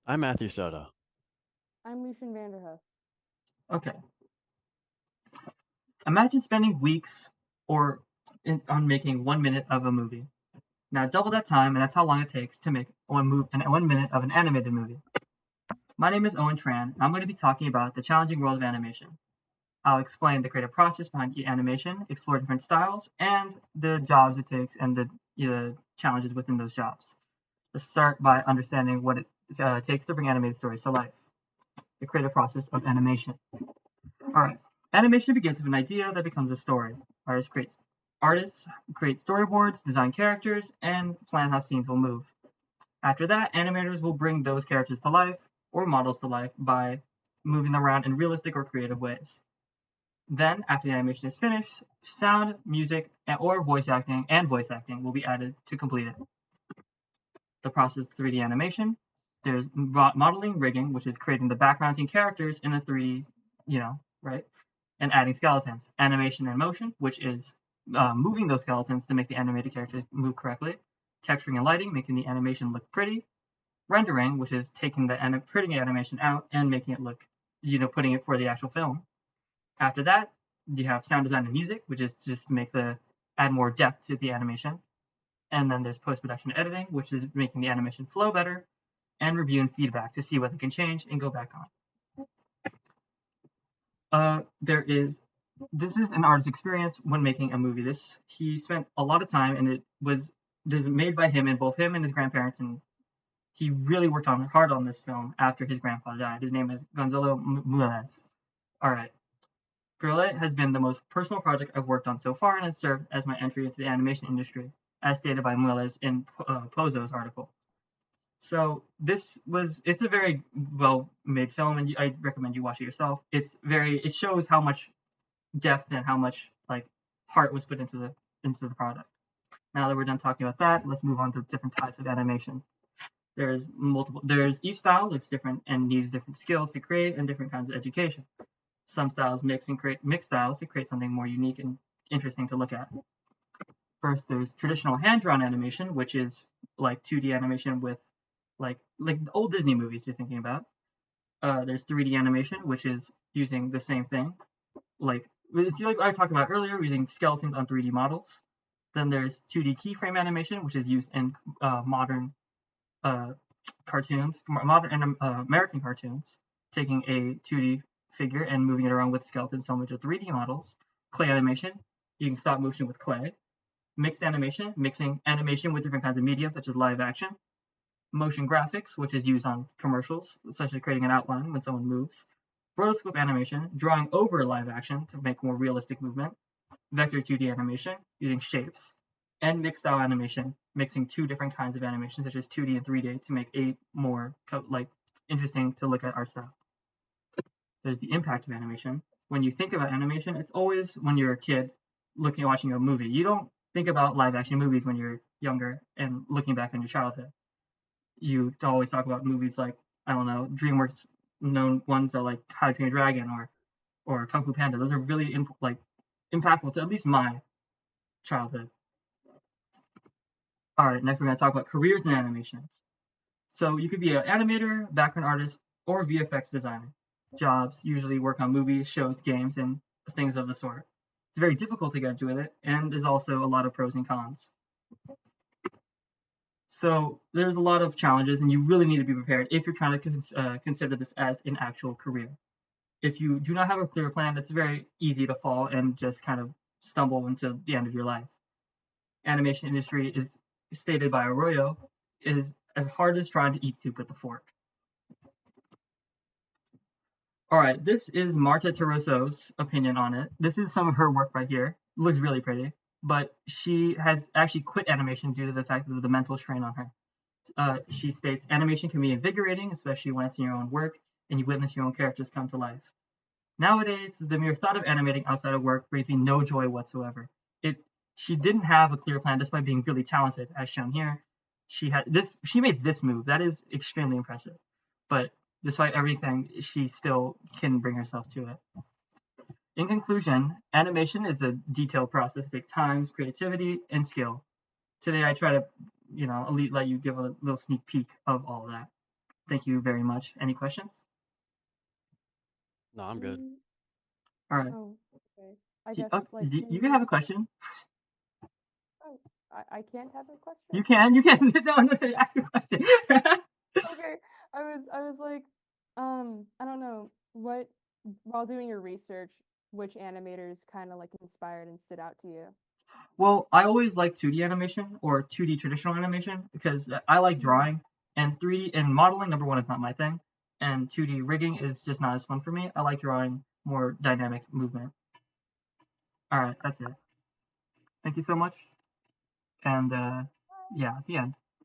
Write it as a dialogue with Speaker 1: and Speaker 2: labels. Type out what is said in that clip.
Speaker 1: I'm Matthew Soto.
Speaker 2: I'm Lucian Vanderhoof.
Speaker 3: Okay. Imagine spending weeks on making 1 minute of a movie. Now double that time, and that's how long it takes to make 1 minute of an animated movie. My name is Owen Tran, and I'm going to be talking about the challenging world of animation. I'll explain the creative process behind animation, explore different styles, and the jobs it takes and the challenges within those jobs. Let's start by understanding what it takes to bring animated stories to life. The creative process of animation. All right. Animation begins with an idea that becomes a story. Artists create storyboards, design characters, and plan how scenes will move. After that, animators will bring those characters to life or models to life by moving them around in realistic or creative ways. Then, after the animation is finished, sound, music, or voice acting will be added to complete it. The process of 3D animation. There's modeling rigging, which is creating the backgrounds and characters in a 3D, right? And adding skeletons. Animation and motion, which is moving those skeletons to make the animated characters move correctly. Texturing and lighting, making the animation look pretty. Rendering, which is taking the pretty animation out and making it look, putting it for the actual film. After that, you have sound design and music, which is just add more depth to the animation. And then there's post-production editing, which is making the animation flow better, and review and feedback to see what they can change and go back on. This is an artist's experience when making a movie. He spent a lot of time, and this is made by him and both him and his grandparents, and he really worked hard on this film after his grandpa died. His name is Gonzalo Muelas. All right. Gorilla has been the most personal project I've worked on so far and has served as my entry into the animation industry, as stated by Muelas in Pozo's article. So it's a very well-made film, and I recommend you watch it yourself. It shows how much depth and how much heart was put into the product. Now that we're done talking about that, let's move on to different types of animation. There's each style looks different and needs different skills to create and different kinds of education. Some styles mix styles to create something more unique and interesting to look at. First, there's traditional hand-drawn animation, which is like 2D animation with like the old Disney movies you're thinking about. There's 3D animation, which is using the same thing, like I talked about earlier, using skeletons on 3D models. Then there's 2D keyframe animation, which is used in modern cartoons, modern American cartoons, taking a 2D figure and moving it around with skeletons similar to 3D models. Clay animation, using stop motion with clay. Mixed animation, mixing animation with different kinds of media, such as live action. Motion graphics, which is used on commercials, such as creating an outline when someone moves. Rotoscope animation, drawing over live action to make more realistic movement. Vector 2D animation, using shapes. And mixed style animation, mixing two different kinds of animation, such as 2D and 3D, to make a more interesting to look at our style. There's the impact of animation. When you think about animation, it's always when you're a kid watching a movie. You don't think about live action movies when you're younger and looking back on your childhood. You always talk about movies like, I don't know, DreamWorks known ones are like How to Train Your Dragon or Kung Fu Panda. Those are really impactful to at least my childhood. All right, next we're going to talk about careers in animations. So you could be an animator, background artist, or VFX designer. Jobs usually work on movies, shows, games, and things of the sort. It's very difficult to get into it, and there's also a lot of pros and cons. So there's a lot of challenges, and you really need to be prepared if you're trying to consider this as an actual career. If you do not have a clear plan, it's very easy to fall and just kind of stumble into the end of your life. Animation industry is stated by Arroyo is as hard as trying to eat soup with a fork. All right, this is Marta Terroso's opinion on it. This is some of her work right here. It looks really pretty, but she has actually quit animation due to the fact of the mental strain on her. She states, animation can be invigorating, especially when it's in your own work and you witness your own characters come to life. Nowadays, the mere thought of animating outside of work brings me no joy whatsoever. She didn't have a clear plan despite being really talented, as shown here. She made this move. That is extremely impressive. But despite everything, she still can bring herself to it. In conclusion, animation is a detailed process that takes time, creativity, and skill. Today I try to let you give a little sneak peek of all that. Thank you very much. Any questions?
Speaker 1: No, I'm good.
Speaker 3: All right.
Speaker 2: Oh, okay. I
Speaker 3: Do-
Speaker 2: guess
Speaker 3: oh,
Speaker 2: like
Speaker 3: you can have a question.
Speaker 2: Oh, I can't have a question.
Speaker 3: You can. No, ask a question.
Speaker 2: Okay, I was like, I don't know what while doing your research, which animators kind of like inspired and stood out to you.
Speaker 3: Well, I always like 2D animation or 2D traditional animation because I like drawing, and 3D and modeling, number one, is not my thing, and 2D rigging is just not as fun for me. I like drawing more dynamic movement. All right, that's it. Thank you so much. And yeah, the end.